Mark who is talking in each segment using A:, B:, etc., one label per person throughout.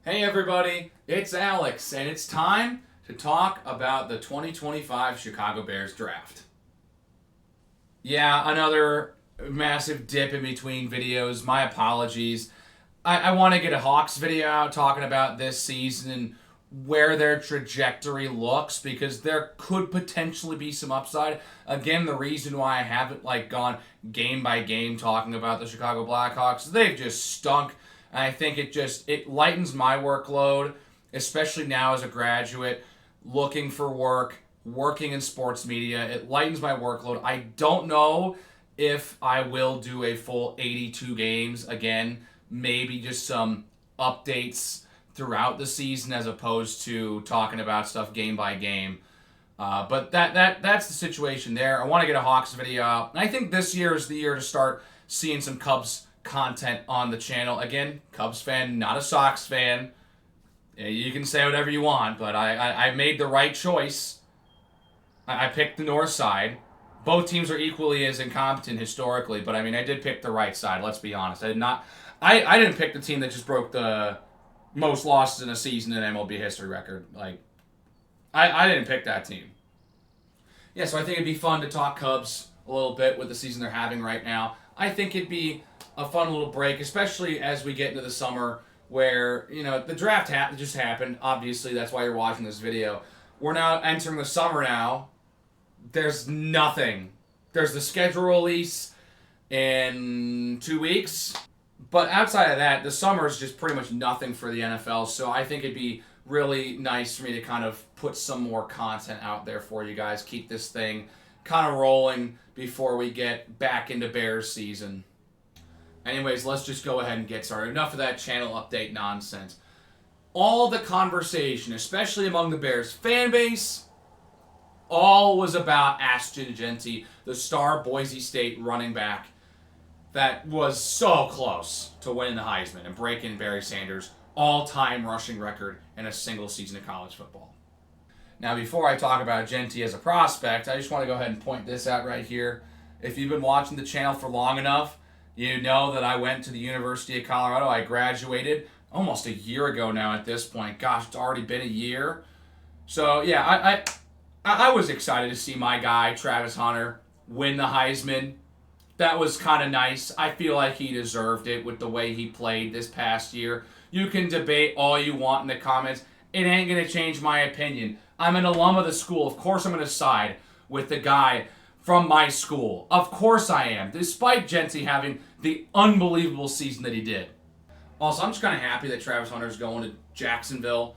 A: Hey everybody, it's Alex, and it's time to talk about the 2025 Chicago Bears draft. Yeah, another massive dip in between videos. My apologies. I want to get a Hawks video out talking about this season and where their trajectory looks, because there could potentially be some upside. Again, the reason why I haven't gone game by game talking about the Chicago Blackhawks, they've just stunk. And I think it lightens my workload, especially now as a graduate looking for work, working in sports media. It lightens my workload. I don't know if I will do a full 82 games again. Maybe just some updates throughout the season as opposed to talking about stuff game by game. But that's the situation there. I want to get a Hawks video out. And I think this year is the year to start seeing some Cubs content on the channel. Again, Cubs fan, not a Sox fan. You can say whatever you want, but I made the right choice. I picked the north side. Both teams are equally as incompetent historically, but I did pick the right side, let's be honest. I didn't pick the team that just broke the most losses in a season in MLB history record. I didn't pick that team. Yeah, so I think it'd be fun to talk Cubs a little bit with the season they're having right now. I think it'd be a fun little break, especially as we get into the summer where, the draft just happened. Obviously, that's why you're watching this video. We're now entering the summer now. There's nothing. There's the schedule release in 2 weeks. But outside of that, the summer is just pretty much nothing for the NFL. So I think it'd be really nice for me to kind of put some more content out there for you guys. Keep this thing kind of rolling before we get back into Bears season. Anyways, let's just go ahead and get started. Enough of that channel update nonsense. All the conversation, especially among the Bears fan base, all was about Ashton Jeanty, the star Boise State running back that was so close to winning the Heisman and breaking Barry Sanders' all-time rushing record in a single season of college football. Now, before I talk about Jeanty as a prospect, I just want to go ahead and point this out right here. If you've been watching the channel for long enough, you know that I went to the University of Colorado. I graduated almost a year ago now at this point. Gosh, it's already been a year. So, yeah, I was excited to see my guy, Travis Hunter, win the Heisman. That was kind of nice. I feel like he deserved it with the way he played this past year. You can debate all you want in the comments. It ain't going to change my opinion. I'm an alum of the school. Of course I'm going to side with the guy from my school. Of course I am, despite Jeanty having the unbelievable season that he did. Also, I'm just kind of happy that Travis Hunter's going to Jacksonville.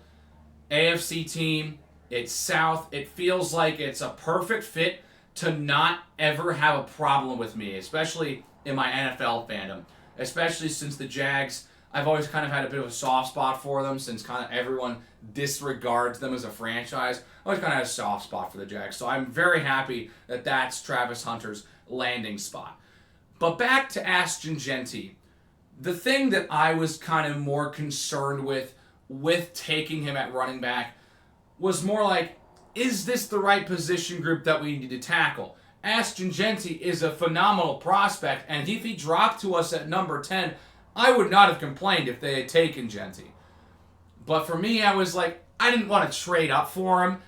A: AFC team, it's South. It feels like it's a perfect fit to not ever have a problem with me, especially in my NFL fandom. Especially since the Jags, I've always kind of had a bit of a soft spot for them since kind of everyone disregards them as a franchise. I always kind of had a soft spot for the Jags. So I'm very happy that that's Travis Hunter's landing spot. But back to Ashton Jeanty. The thing that I was kind of more concerned with taking him at running back was more like, is this the right position group that we need to tackle? Ashton Jeanty is a phenomenal prospect, and if he dropped to us at number 10, I would not have complained if they had taken Jeanty. But for me, I was like, I didn't want to trade up for him.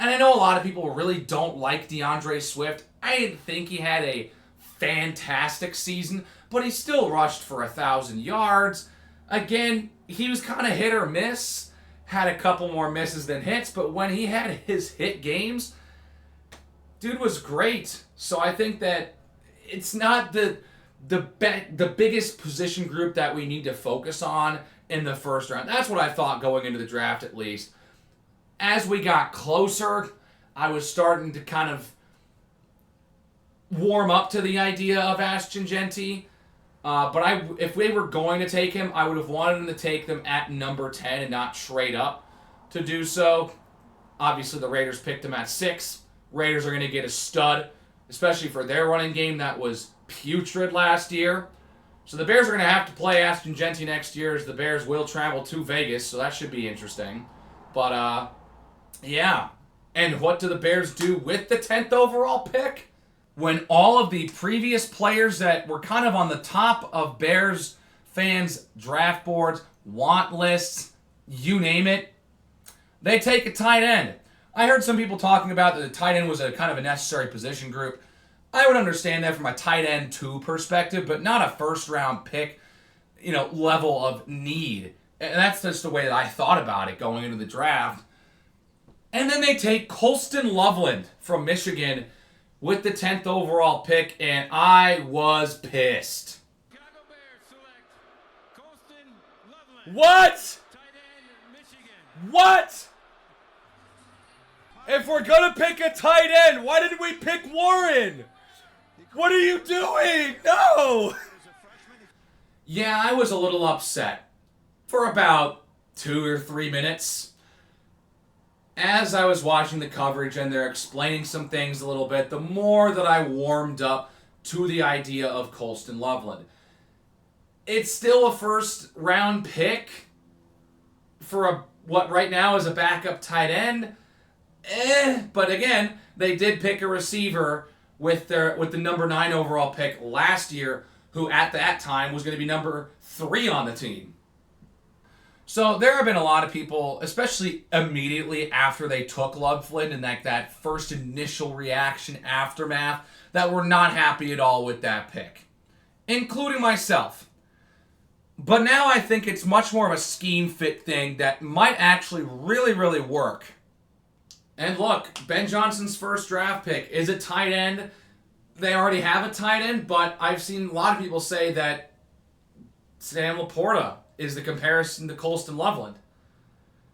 A: And I know a lot of people really don't like DeAndre Swift. I didn't think he had a fantastic season, but he still rushed for 1,000 yards. Again, he was kind of hit or miss. Had a couple more misses than hits, but when he had his hit games, dude was great. So I think that it's not the biggest position group that we need to focus on in the first round. That's what I thought going into the draft, at least. As we got closer, I was starting to kind of warm up to the idea of Ashton Jeanty. But if we were going to take him, I would have wanted him to take them at number 10 and not trade up to do so. Obviously, the Raiders picked him at 6. Raiders are going to get a stud, especially for their running game that was putrid last year. So the Bears are going to have to play Ashton Jeanty next year, as the Bears will travel to Vegas, so that should be interesting. But, yeah. And what do the Bears do with the 10th overall pick? When all of the previous players that were kind of on the top of Bears fans' draft boards want lists, you name it, they take a tight end. I heard some people talking about that the tight end was a kind of a necessary position group. I would understand that from a tight end 2 perspective, but not a first round pick, level of need. And that's just the way that I thought about it going into the draft. And then they take Colston Loveland from Michigan with the 10th overall pick, and I was pissed. What? What? If we're gonna pick a tight end, why didn't we pick Warren? What are you doing? No! Yeah, I was a little upset for about 2 or 3 minutes. As I was watching the coverage and they're explaining some things a little bit, the more that I warmed up to the idea of Colston Loveland. It's still a first round pick for what right now is a backup tight end. But again, they did pick a receiver with the number 9 overall pick last year, who at that time was going to be number 3 on the team. So there have been a lot of people, especially immediately after they took Loveland and that first initial reaction aftermath, that were not happy at all with that pick, including myself. But now I think it's much more of a scheme fit thing that might actually really, really work. And look, Ben Johnson's first draft pick is a tight end. They already have a tight end, but I've seen a lot of people say that Sam Laporta is the comparison to Colston Loveland.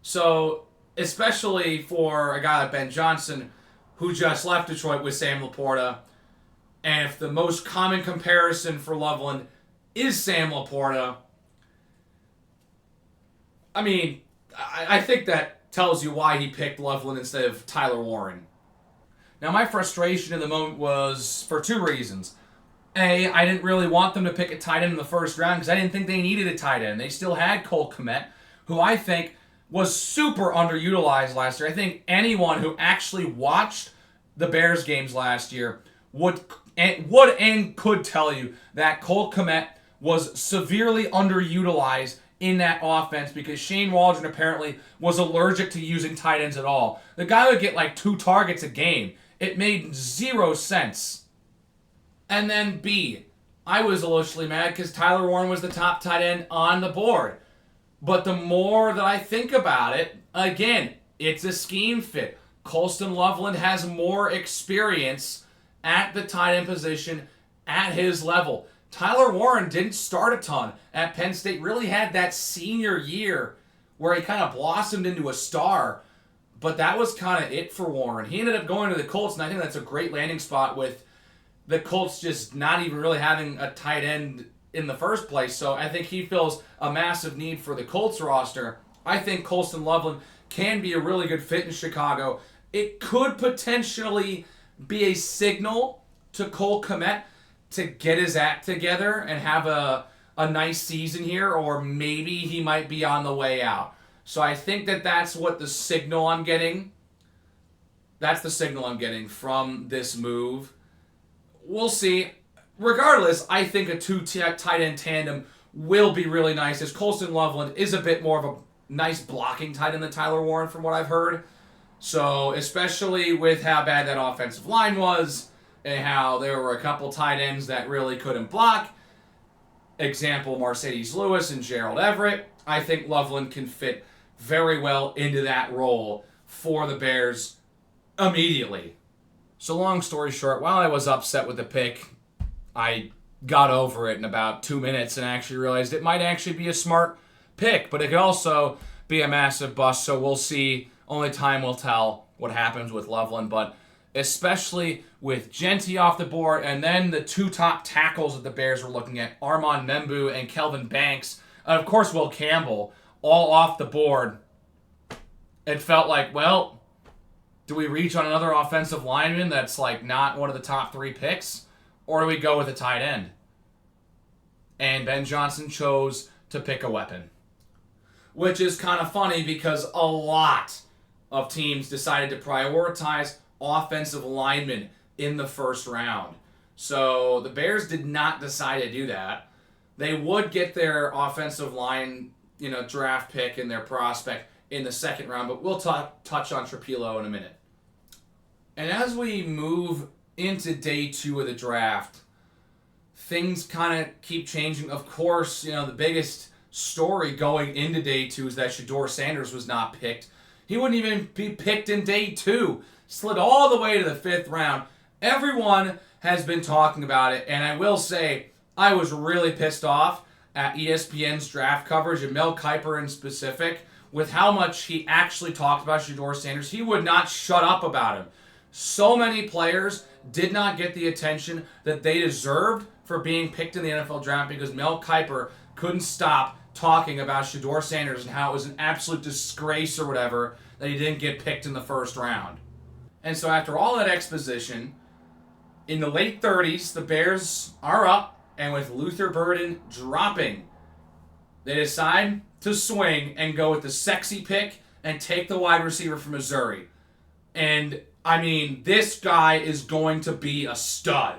A: So, especially for a guy like Ben Johnson, who just left Detroit with Sam Laporta, and if the most common comparison for Loveland is Sam Laporta, I mean, I think that tells you why he picked Loveland instead of Tyler Warren. Now, my frustration in the moment was for 2 reasons. A, I didn't really want them to pick a tight end in the first round because I didn't think they needed a tight end. They still had Cole Kmet, who I think was super underutilized last year. I think anyone who actually watched the Bears games last year would and could tell you that Cole Kmet was severely underutilized in that offense because Shane Waldron apparently was allergic to using tight ends at all. The guy would get like 2 targets a game. It made 0 sense. And then B, I was initially mad because Tyler Warren was the top tight end on the board. But the more that I think about it, again, it's a scheme fit. Colston Loveland has more experience at the tight end position at his level. Tyler Warren didn't start a ton at Penn State, really had that senior year where he kind of blossomed into a star. But that was kind of it for Warren. He ended up going to the Colts, and I think that's a great landing spot with the Colts just not even really having a tight end in the first place. So I think he fills a massive need for the Colts roster. I think Colston Loveland can be a really good fit in Chicago. It could potentially be a signal to Cole Kmet to get his act together and have a nice season here, or maybe he might be on the way out. So I think that's what the signal I'm getting. That's the signal I'm getting from this move. We'll see. Regardless, I think a 2 tight end tandem will be really nice, as Colston Loveland is a bit more of a nice blocking tight end than Tyler Warren from what I've heard. So, especially with how bad that offensive line was and how there were a couple tight ends that really couldn't block. Example, Mercedes Lewis and Gerald Everett. I think Loveland can fit very well into that role for the Bears immediately. So long story short, while I was upset with the pick, I got over it in about 2 minutes and actually realized it might actually be a smart pick, but it could also be a massive bust, so we'll see. Only time will tell what happens with Loveland, but especially with Genty off the board, and then the 2 top tackles that the Bears were looking at, Armand Membu and Kelvin Banks, and of course Will Campbell, all off the board. It felt like, well, do we reach on another offensive lineman that's like not one of the top 3 picks? Or do we go with a tight end? And Ben Johnson chose to pick a weapon. Which is kind of funny because a lot of teams decided to prioritize offensive linemen in the first round. So the Bears did not decide to do that. They would get their offensive line draft pick and their prospect in the second round, but we'll touch on Trapilo in a minute. And as we move into day 2 of the draft, things kind of keep changing. Of course, the biggest story going into day 2 is that Shedeur Sanders was not picked. He wouldn't even be picked in day 2. Slid all the way to the 5th round. Everyone has been talking about it, and I will say I was really pissed off at ESPN's draft coverage, and Mel Kiper in specific, with how much he actually talked about Shedeur Sanders. He would not shut up about him. So many players did not get the attention that they deserved for being picked in the NFL draft because Mel Kiper couldn't stop talking about Shedeur Sanders and how it was an absolute disgrace or whatever that he didn't get picked in the 1st round. And so after all that exposition, in the late 30s, the Bears are up, and with Luther Burden dropping, they decide to swing and go with the sexy pick and take the wide receiver from Missouri. And, this guy is going to be a stud.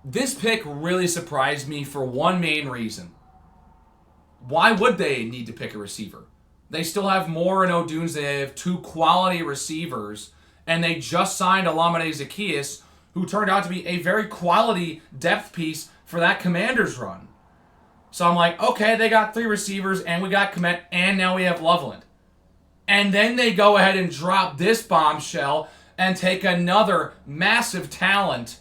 A: This pick really surprised me for one main reason. Why would they need to pick a receiver? They still have Moore and Odunze. They have 2 quality receivers, and they just signed Olamide Zaccheaus, who turned out to be a very quality depth piece for that Commanders run. So I'm like, okay, they got 3 receivers, and we got Kmet, and now we have Loveland. And then they go ahead and drop this bombshell and take another massive talent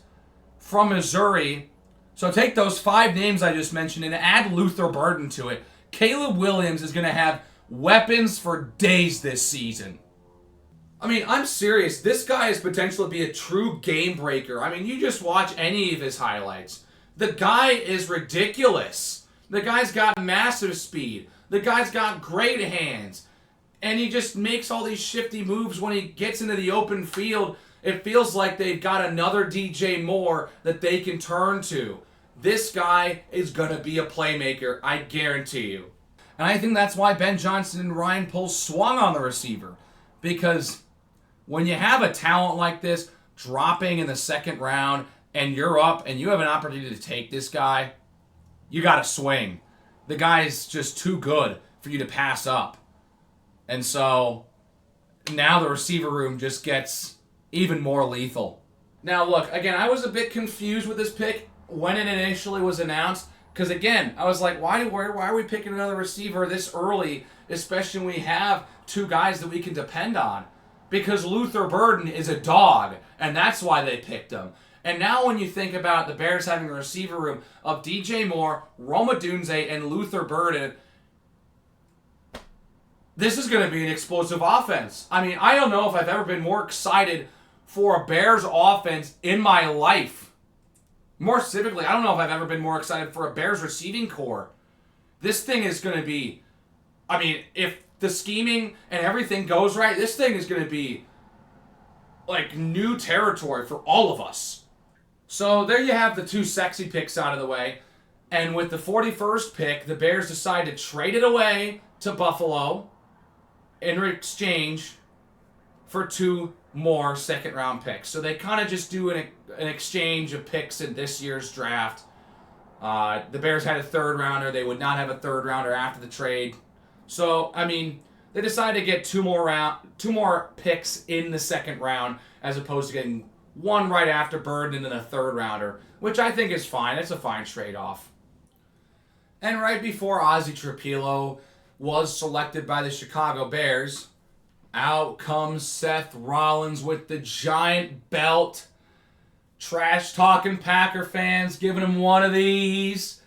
A: from Missouri. So take those 5 names I just mentioned and add Luther Burden to it. Caleb Williams is going to have weapons for days this season. I'm serious. This guy is potential to be a true game breaker. You just watch any of his highlights. The guy is ridiculous. The guy's got massive speed. The guy's got great hands. And he just makes all these shifty moves when he gets into the open field. It feels like they've got another DJ Moore that they can turn to. This guy is going to be a playmaker, I guarantee you. And I think that's why Ben Johnson and Ryan Poles swung on the receiver. Because when you have a talent like this dropping in the 2nd round and you're up and you have an opportunity to take this guy, you got to swing. The guy's just too good for you to pass up. And so now the receiver room just gets even more lethal. Now look, again, I was a bit confused with this pick when it initially was announced. Because again, I was like, why are we picking another receiver this early, especially when we have 2 guys that we can depend on? Because Luther Burden is a dog, and that's why they picked him. And now when you think about the Bears having a receiver room of DJ Moore, Rome Odunze, and Luther Burden, this is going to be an explosive offense. I don't know if I've ever been more excited for a Bears offense in my life. More specifically, I don't know if I've ever been more excited for a Bears receiving core. This thing is going to be, if the scheming and everything goes right, this thing is going to be like new territory for all of us. So there you have the 2 sexy picks out of the way. And with the 41st pick, the Bears decide to trade it away to Buffalo in exchange for 2 more 2nd round picks. So they kind of just do an exchange of picks in this year's draft. The Bears had a 3rd rounder. They would not have a 3rd rounder after the trade. So, they decided to get 2 more picks in the 2nd round as opposed to getting 1 right after Burden and then a 3rd rounder, which I think is fine. It's a fine trade-off. And right before Ozzie Trapilo was selected by the Chicago Bears, out comes Seth Rollins with the giant belt. Trash-talking Packer fans giving him one of these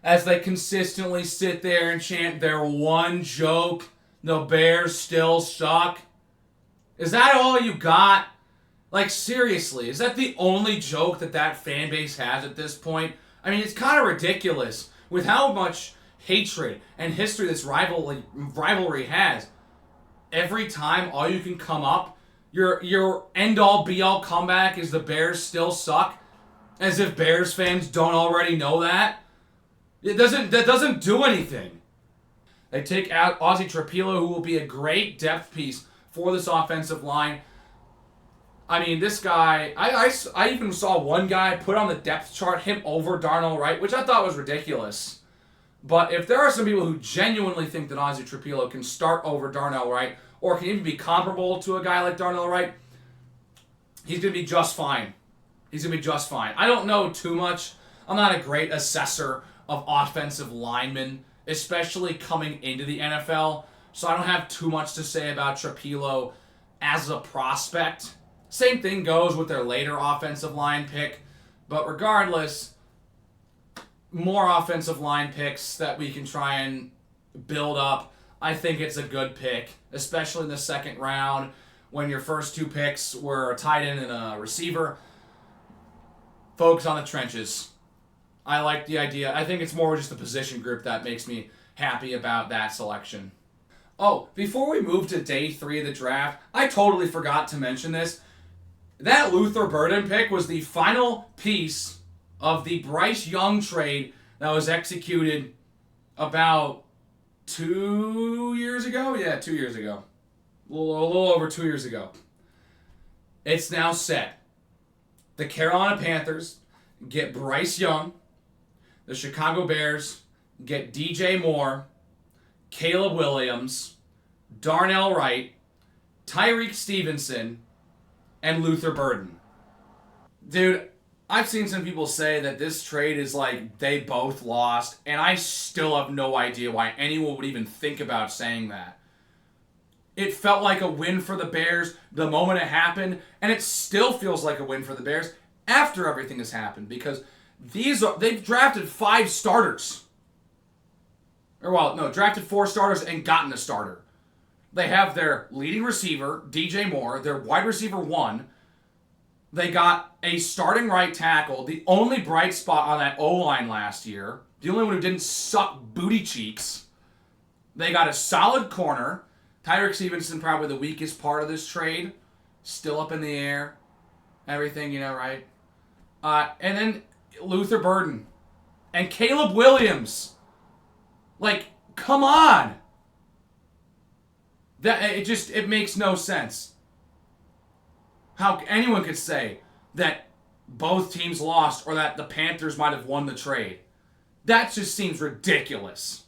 A: as they consistently sit there and chant their one joke, the Bears still suck. Is that all you got? Seriously, is that the only joke that fan base has at this point? It's kind of ridiculous with how much hatred and history this rivalry has. Every time all you can come up, your end-all be-all comeback is the Bears still suck, as if Bears fans don't already know that. That doesn't do anything. They take out Ozzie Trapilo, who will be a great depth piece for this offensive line. This guy, I even saw one guy put on the depth chart him over Darnell Wright, which I thought was ridiculous. But if there are some people who genuinely think that Ozzy Trapilo can start over Darnell Wright, or can even be comparable to a guy like Darnell Wright, he's going to be just fine. He's going to be just fine. I don't know too much. I'm not a great assessor of offensive linemen, especially coming into the NFL. So I don't have too much to say about Trapilo as a prospect. Same thing goes with their later offensive line pick. But regardless, more offensive line picks that we can try and build up. I think it's a good pick, especially in the second round when your first two picks were a tight end and a receiver. Focus on the trenches. I like the idea. I think it's more just the position group that makes me happy about that selection. Oh, before we move to day 3 of the draft, I totally forgot to mention this. That Luther Burden pick was the final piece of the Bryce Young trade that was executed about 2 years ago? Yeah, 2 years ago. A little over 2 years ago. It's now set. The Carolina Panthers get Bryce Young. The Chicago Bears get DJ Moore, Caleb Williams, Darnell Wright, Tyreek Stevenson, and Luther Burden. Dude, I've seen some people say that this trade is like they both lost, and I still have no idea why anyone would even think about saying that. It felt like a win for the Bears the moment it happened, and it still feels like a win for the Bears after everything has happened, because they've drafted 5 starters. Drafted 4 starters and gotten a starter. They have their leading receiver, DJ Moore, their wide receiver 1. They got a starting right tackle, the only bright spot on that O-line last year, the only one who didn't suck booty cheeks. They got a solid corner. Tyreek Stevenson, probably the weakest part of this trade. Still up in the air. Everything, right? And then Luther Burden. And Caleb Williams. Like, come on. It makes no sense. How anyone could say that both teams lost or that the Panthers might have won the trade. That just seems ridiculous.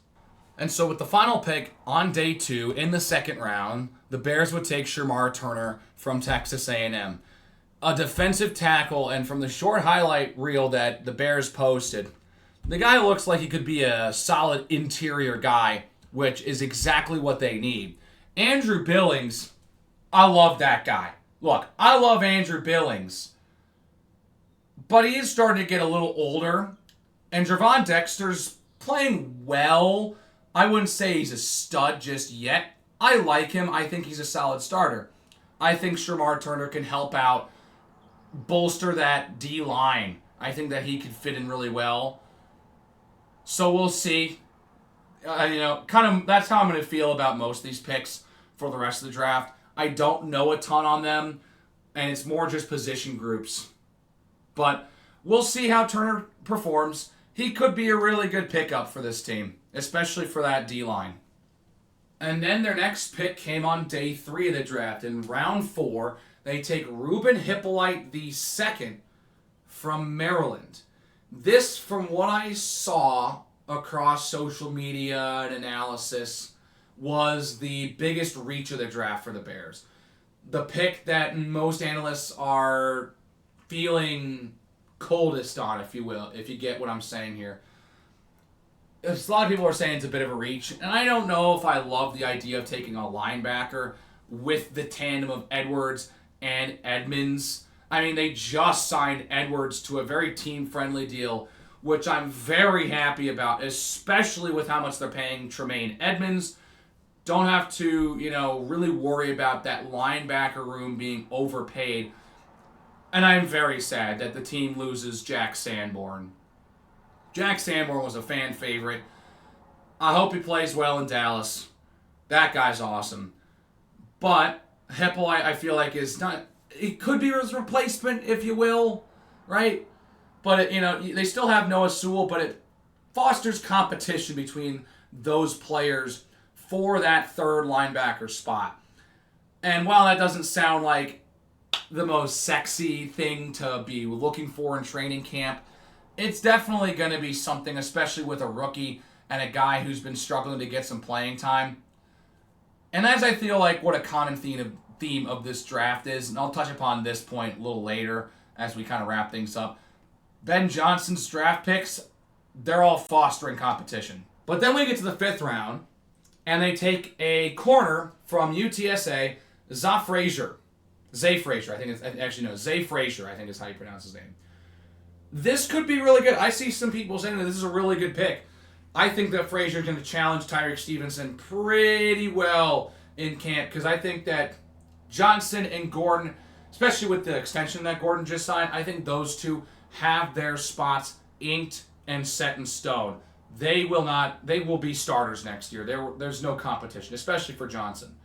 A: And so with the final pick on day 2 in the second round, the Bears would take Shamar Turner from Texas A&M. A defensive tackle, and from the short highlight reel that the Bears posted, the guy looks like he could be a solid interior guy, which is exactly what they need. Andrew Billings, I love that guy. Look, I love Andrew Billings, but he is starting to get a little older, and Javon Dexter's playing well. I wouldn't say he's a stud just yet. I like him. I think he's a solid starter. I think Shamar Turner can help out, bolster that D-line. I think that he could fit in really well. So we'll see. That's how I'm going to feel about most of these picks for the rest of the draft. I don't know a ton on them, and it's more just position groups. But we'll see how Turner performs. He could be a really good pickup for this team, especially for that D-line. And then their next pick came on day 3 of the draft. In round 4, they take Ruben Hippolyte II from Maryland. This, from what I saw across social media and analysis, was the biggest reach of the draft for the Bears. The pick that most analysts are feeling coldest on, if you will, if you get what I'm saying here. A lot of people are saying it's a bit of a reach, and I don't know if I love the idea of taking a linebacker with the tandem of Edwards and Edmonds. I mean, they just signed Edwards to a very team-friendly deal, which I'm very happy about, especially with how much they're paying Tremaine Edmonds. Don't have to, really worry about that linebacker room being overpaid. And I'm very sad that the team loses Jack Sanborn. Jack Sanborn was a fan favorite. I hope he plays well in Dallas. That guy's awesome. But Hippolyte, I feel like, is not... It could be his replacement, if you will, right? But, they still have Noah Sewell, but it fosters competition between those players for that third linebacker spot. And while that doesn't sound like the most sexy thing to be looking for in training camp, it's definitely going to be something, especially with a rookie and a guy who's been struggling to get some playing time. And as I feel like what a common theme of this draft is, and I'll touch upon this point a little later as we kind of wrap things up, Ben Johnson's draft picks, they're all fostering competition. But then we get to the 5th round, and they take a corner from UTSA, Zay Frazier. Zay Frazier, I think it's actually no, Zay Frazier, I think is how you pronounce his name. This could be really good. I see some people saying that this is a really good pick. I think that Frazier is going to challenge Tyreek Stevenson pretty well in camp because I think that Johnson and Gordon, especially with the extension that Gordon just signed, I think those two have their spots inked and set in stone. They will be starters next year. There's no competition, especially for Johnson.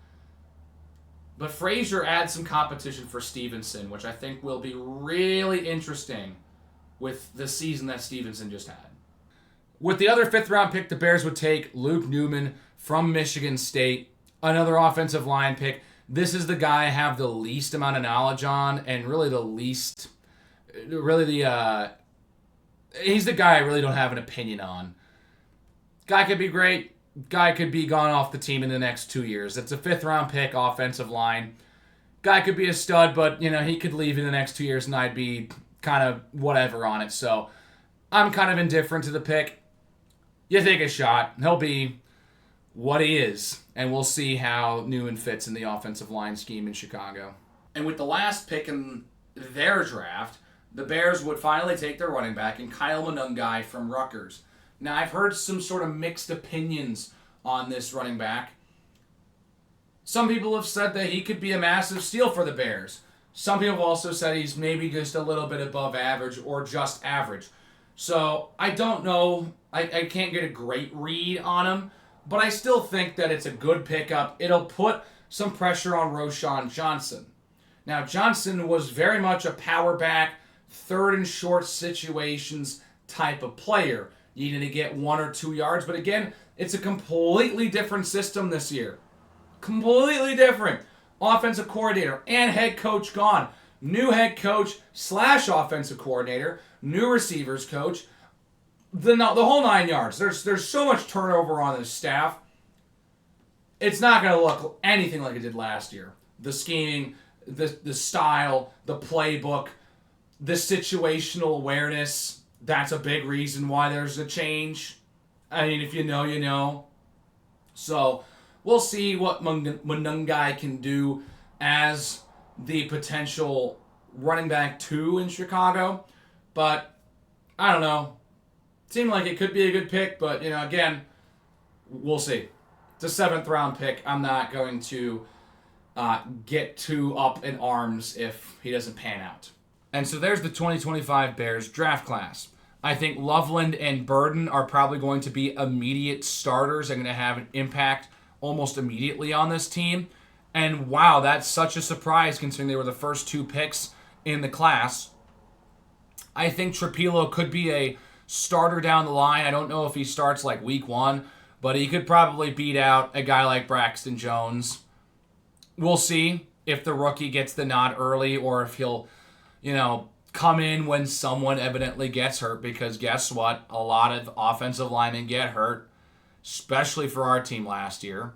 A: But Frazier adds some competition for Stevenson, which I think will be really interesting with the season that Stevenson just had. With the other 5th round pick, the Bears would take Luke Newman from Michigan State, another offensive line pick. This is the guy I have the least amount of knowledge on, and really he's the guy I really don't have an opinion on. Guy could be great. Guy could be gone off the team in the next 2 years. It's a 5th round pick, offensive line. Guy could be a stud, but he could leave in the next 2 years, and I'd be kind of whatever on it. So I'm kind of indifferent to the pick. You take a shot. He'll be what he is, and we'll see how Newman fits in the offensive line scheme in Chicago. And with the last pick in their draft, the Bears would finally take their running back and Kyle Monungai from Rutgers. Now, I've heard some sort of mixed opinions on this running back. Some people have said that he could be a massive steal for the Bears. Some people have also said he's maybe just a little bit above average or just average. So, I don't know. I can't get a great read on him, but I still think that it's a good pickup. It'll put some pressure on Roschon Johnson. Now, Johnson was very much a power back, 3rd and short situations type of player. Needed to get 1 or 2 yards, but again, it's a completely different system this year. Completely different. Offensive coordinator and head coach gone. New head coach / offensive coordinator. New receivers coach. The whole 9 yards. There's so much turnover on this staff. It's not going to look anything like it did last year. The scheming, the style, the playbook, the situational awareness. That's a big reason why there's a change. I mean, if you know, you know. So, we'll see what Monungai can do as the potential running back 2 in Chicago. But, I don't know. Seemed like it could be a good pick, but, again, we'll see. It's a 7th round pick. I'm not going to get too up in arms if he doesn't pan out. And so there's the 2025 Bears draft class. I think Loveland and Burden are probably going to be immediate starters and going to have an impact almost immediately on this team. And wow, that's such a surprise considering they were the first 2 picks in the class. I think Trapilo could be a starter down the line. I don't know if he starts like week 1, but he could probably beat out a guy like Braxton Jones. We'll see if the rookie gets the nod early or if he'll, come in when someone evidently gets hurt, because guess what? A lot of offensive linemen get hurt, especially for our team last year.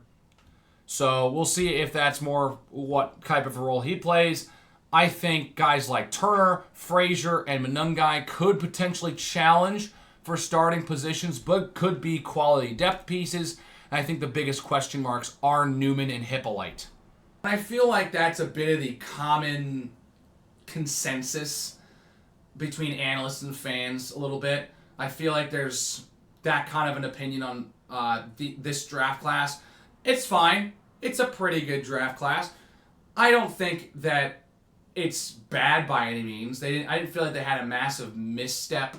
A: So we'll see if that's more what type of a role he plays. I think guys like Turner, Frazier, and Monungai could potentially challenge for starting positions, but could be quality depth pieces. I think the biggest question marks are Newman and Hippolyte. I feel like that's a bit of the common consensus between analysts and fans a little bit. I feel like there's that kind of an opinion on this draft class. It's fine. It's a pretty good draft class. I don't think that it's bad by any means. I didn't feel like they had a massive misstep.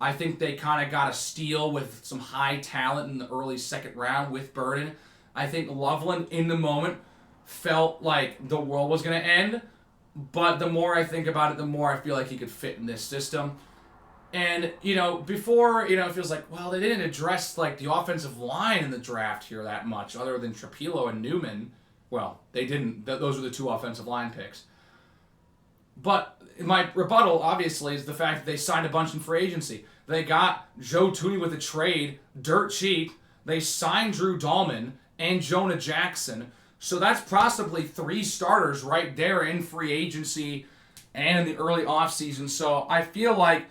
A: I think they kind of got a steal with some high talent in the early 2nd round with Burden. I think Loveland in the moment felt like the world was going to end. But the more I think about it, the more I feel like he could fit in this system. And, before, it feels like, well, they didn't address, the offensive line in the draft here that much, other than Trapilo and Newman. Well, they didn't. Those were the 2 offensive line picks. But my rebuttal, obviously, is the fact that they signed a bunch in free agency. They got Joe Tooney with a trade, dirt cheap. They signed Drew Dahlman and Jonah Jackson. So that's possibly 3 starters right there in free agency and in the early offseason. So I feel like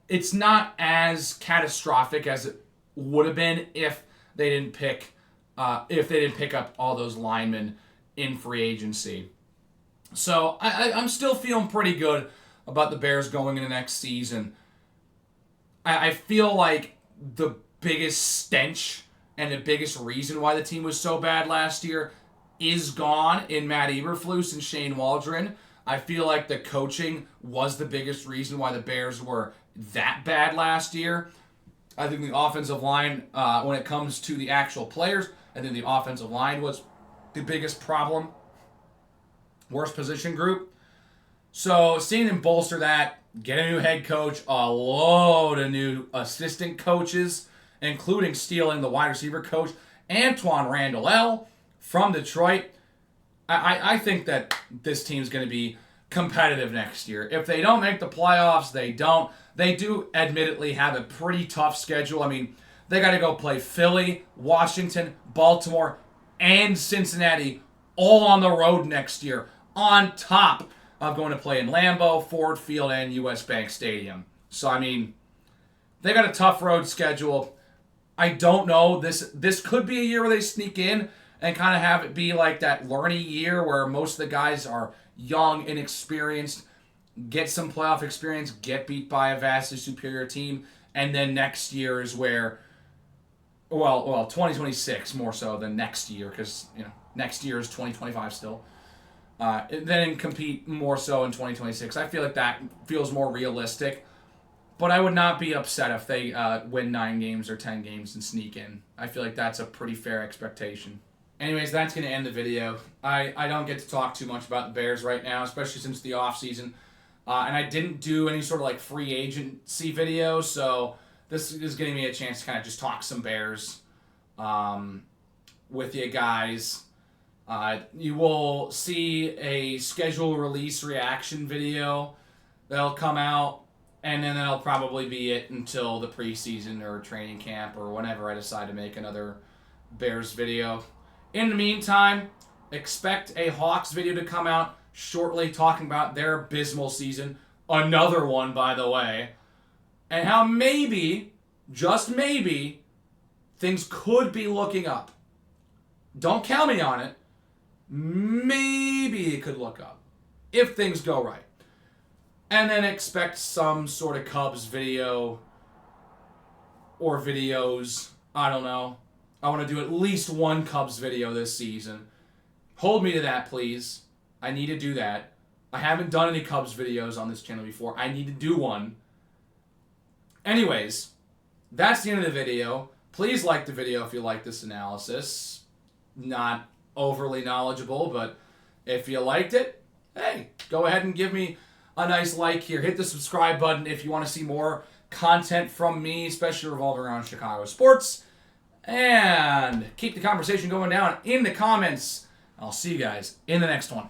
A: it's not as catastrophic as it would have been if they didn't pick up all those linemen in free agency. So I'm still feeling pretty good about the Bears going into next season. I feel like the biggest stench and the biggest reason why the team was so bad last year is gone in Matt Eberflus and Shane Waldron. I feel like the coaching was the biggest reason why the Bears were that bad last year. I think the offensive line, when it comes to the actual players, I think the offensive line was the biggest problem. Worst position group. So seeing them bolster that, get a new head coach, a load of new assistant coaches, including stealing the wide receiver coach, Antoine Randall from Detroit. I think that this team's going to be competitive next year. If they don't make the playoffs, they don't. They do admittedly have a pretty tough schedule. I mean, they got to go play Philly, Washington, Baltimore, and Cincinnati all on the road next year, on top of going to play in Lambeau, Ford Field, and US Bank Stadium. So, I mean, they got a tough road schedule. I don't know. This could be a year where they sneak in and kind of have it be like that learning year where most of the guys are young, inexperienced, get some playoff experience, get beat by a vastly superior team, and then next year is where, well, 2026 more so than next year, because next year is 2025 still. Then compete more so in 2026. I feel like that feels more realistic. But I would not be upset if they win 9 games or 10 games and sneak in. I feel like that's a pretty fair expectation. Anyways, that's going to end the video. I don't get to talk too much about the Bears right now, especially since the offseason. And I didn't do any sort of like free agency video, so this is giving me a chance to kind of just talk some Bears with you guys. You will see a schedule release reaction video that'll come out, and then that'll probably be it until the preseason or training camp or whenever I decide to make another Bears video. In the meantime, expect a Hawks video to come out shortly talking about their abysmal season. Another one, by the way. And how maybe, just maybe, things could be looking up. Don't count me on it. Maybe it could look up if things go right. And then expect some sort of Cubs video or videos. I don't know. I want to do at least one Cubs video this season. Hold me to that, please. I need to do that. I haven't done any Cubs videos on this channel before. I need to do one. Anyways, that's the end of the video. Please like the video if you like this analysis. Not overly knowledgeable, but if you liked it, hey, go ahead and give me a nice like here. Hit the subscribe button if you want to see more content from me, especially revolving around Chicago sports. And keep the conversation going down in the comments. I'll see you guys in the next one.